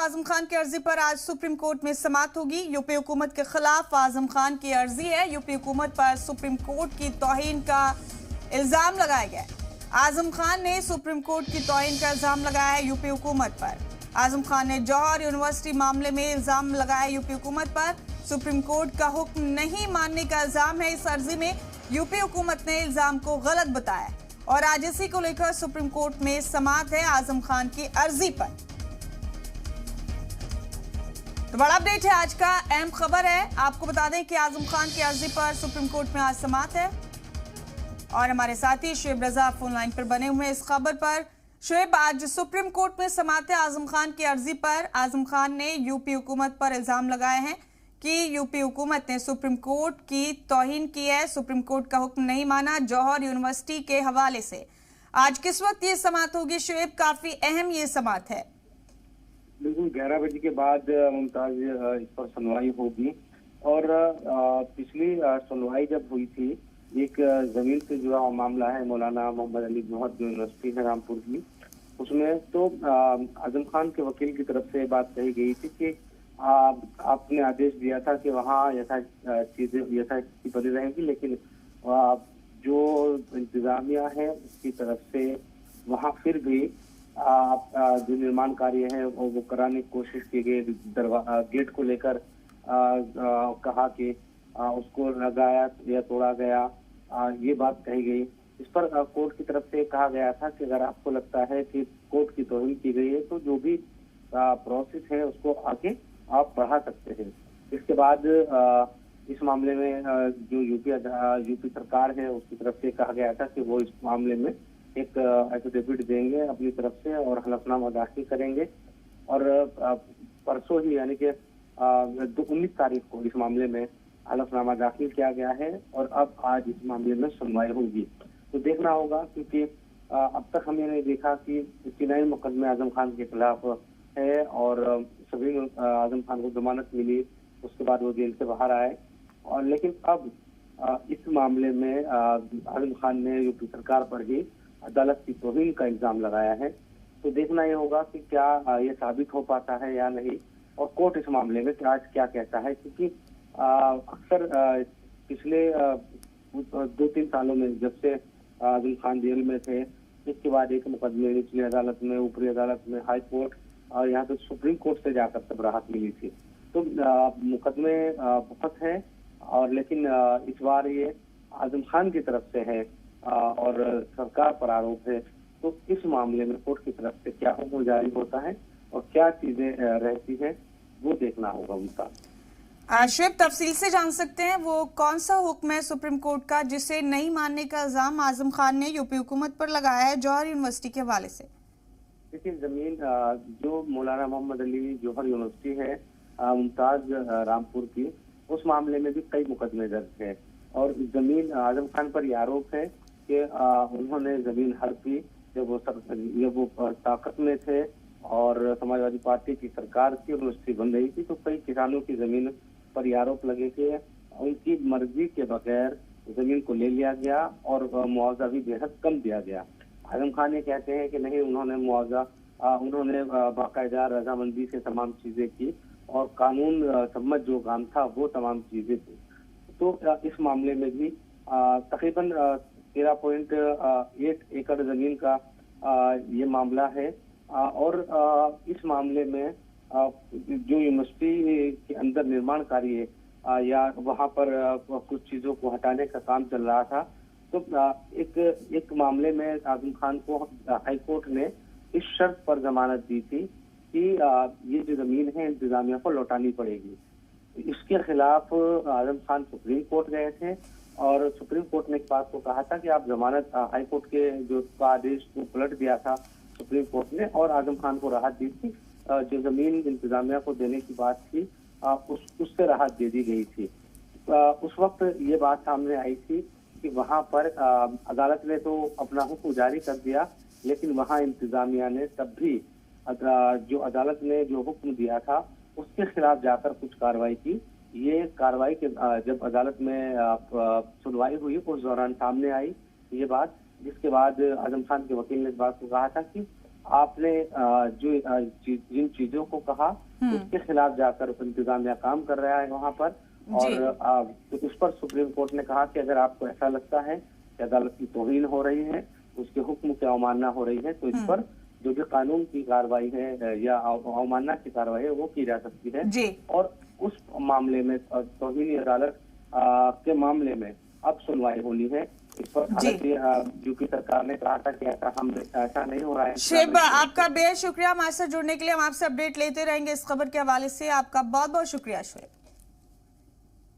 आजम खान की अर्जी पर आज सुप्रीम कोर्ट में समाअत होगी। यूपी हुकूमत के खिलाफ आजम खान की अर्जी है। यूपी हुकूमत पर सुप्रीम कोर्ट की तौहीन का इल्जाम लगाया गया है। आजम खान ने सुप्रीम कोर्ट की तौहीन का इल्जाम लगाया है यूपी हुकूमत पर। आजम खान ने जौहर यूनिवर्सिटी मामले में इल्जाम लगाया यूपी हुकूमत पर। सुप्रीम कोर्ट का हुक्म नहीं मानने का इल्जाम है। इस अर्जी में यूपी हुकूमत ने इल्जाम को गलत बताया और आज इसी को लेकर सुप्रीम कोर्ट में समाअत है आजम खान की अर्जी पर। तो बड़ा अपडेट है, आज का अहम खबर है। आपको बता दें कि आजम खान की अर्जी पर सुप्रीम कोर्ट में आज समाअत है और हमारे साथी शुएब रजा फोन लाइन पर बने हुए हैं इस खबर पर। शुएब, आज सुप्रीम कोर्ट में समाअत है आजम खान की अर्जी पर। आजम खान ने यूपी हुकूमत पर इल्जाम लगाए हैं कि यूपी हुकूमत ने सुप्रीम कोर्ट की तौहीन की है, सुप्रीम कोर्ट का हुक्म नहीं माना जौहर यूनिवर्सिटी के हवाले से। आज किस वक्त ये समाअत होगी शुएब? काफी अहम ये समाअत है। बिल्कुल 11 बजे के बाद मुमताज इस पर सुनवाई होगी और पिछली सुनवाई जब हुई थी एक जमीन से जुड़ा हुआ मामला है मौलाना मोहम्मद अली जौहर यूनिवर्सिटी है रामपुर की, उसमें तो आजम खान के वकील की तरफ से बात कही गई थी कि आपने आदेश दिया था कि वहाँ यथास्थिति बनी रहेगी, लेकिन जो इंतजामिया है उसकी तरफ से वहाँ फिर भी जो निर्माण कार्य है वो कराने की कोशिश की गई। गेट को लेकर कहा कि उसको लगाया या तोड़ा गया, ये बात कही गई। इस पर कोर्ट की तरफ से कहा गया था कि अगर आपको लगता है कि कोर्ट की तौहीन की गई है तो जो भी प्रोसेस है उसको आगे आप बढ़ा सकते हैं। इसके बाद इस मामले में जो यूपी सरकार है उसकी तरफ से कहा गया था कि वो इस मामले में एक एफिडेविट देंगे अपनी तरफ से और हलफनामा दाखिल करेंगे और परसों ही यानी कि 19 तारीख को इस मामले में हलफनामा दाखिल किया गया है और अब आज इस मामले में सुनवाई होगी। तो देखना होगा क्योंकि अब तक हमने नहीं देखा कि 3 मुकदमे आजम खान के खिलाफ है और सभी आजम खान को जमानत मिली, उसके बाद वो जेल से बाहर आए और लेकिन अब इस मामले में आजम खान ने यूपी सरकार पर ही अदालत की तौहीन का इल्जाम लगाया है। तो देखना ये होगा कि क्या ये साबित हो पाता है या नहीं और कोर्ट इस मामले में आज क्या कहता है, क्योंकि अक्सर पिछले 2-3 सालों में जब से आजम खान जेल में थे इसके बाद एक मुकदमे निचली अदालत में, ऊपरी अदालत में, हाई कोर्ट और यहाँ पे सुप्रीम कोर्ट से जाकर तब राहत मिली थी। तो मुकदमे बहुत है और लेकिन इस बार ये आजम खान की तरफ से है और सरकार पर आरोप है। तो इस मामले में कोर्ट की तरफ से क्या हुक्म जारी होता है और क्या चीजें रहती है वो देखना होगा उनका। शुएब, तफसील से जान सकते हैं वो कौन सा हुक्म है सुप्रीम कोर्ट का जिसे नहीं मानने का इल्जाम आजम खान ने यूपी हुकूमत पर लगाया है जौहर यूनिवर्सिटी के हवाले से? देखिए, जमीन जो मौलाना मोहम्मद अली जौहर यूनिवर्सिटी है मुमताज रामपुर की, उस मामले में भी कई मुकदमे दर्ज है और जमीन आजम खान पर यह आरोप है कि उन्होंने जमीन हड़पी जब वो ताकत में थे और समाजवादी पार्टी की सरकार की यूनिवर्सिटी बन रही थी, तो कई किसानों की जमीन पर यह आरोप लगे कि उनकी मर्जी के बगैर जमीन को ले लिया गया और मुआवजा भी बेहद कम दिया गया। आजम खान ये कहते हैं कि नहीं, उन्होंने उन्होंने बाकायदा रजामंदी से तमाम चीजें की और कानून सम्मत जो काम था वो तमाम चीजें थी। तो इस मामले में भी तकरीबन 13.8 एकड़ जमीन का ये मामला है और इस मामले में जो यूनिवर्सिटी के अंदर निर्माण कार्य या वहाँ पर कुछ चीजों को हटाने का काम चल रहा था, तो एक मामले में आजम खान को हाई कोर्ट ने इस शर्त पर जमानत दी थी कि ये जो जमीन है इंतजामिया को लौटानी पड़ेगी। इसके खिलाफ आजम खान सुप्रीम कोर्ट गए थे और सुप्रीम कोर्ट ने इस बात को कहा था कि आप जमानत हाई कोर्ट के जो आदेश को पलट दिया था सुप्रीम कोर्ट ने और आजम खान को राहत दी थी। जो जमीन इंतजामिया को देने की बात थी उससे राहत दे दी गई थी। उस वक्त ये बात सामने आई थी कि वहां पर अदालत ने तो अपना हुक्म जारी कर दिया, लेकिन वहां इंतजामिया ने तब भी जो अदालत ने जो हुक्म दिया था उसके खिलाफ जाकर कुछ कार्रवाई की। ये कार्रवाई के जब अदालत में सुनवाई हुई उस दौरान सामने आई ये बात, जिसके बाद आजम खान के वकील ने इस बात को कहा था कि आपने जिन चीजों को कहा उसके खिलाफ जाकर इंतजामिया काम कर रहा है वहाँ पर। और तो उस पर सुप्रीम कोर्ट ने कहा कि अगर आपको ऐसा लगता है कि अदालत की तौहीन हो रही है, उसके हुक्म की अवमानना हो रही है, तो इस पर जो भी कानून की कार्रवाई है या अवमानना की कार्रवाई है वो की जा सकती है। और उस मामले में तौहीनी अदालत के मामले में अब सुनवाई होनी है। इस पर हालांकि यूपी सरकार ने कहा था कि ऐसा नहीं हो रहा है। शुएब, आपका बेहद शुक्रिया हमारे साथ जुड़ने के लिए। हम आपसे अपडेट लेते रहेंगे इस खबर के हवाले से। आपका बहुत बहुत शुक्रिया शुएब।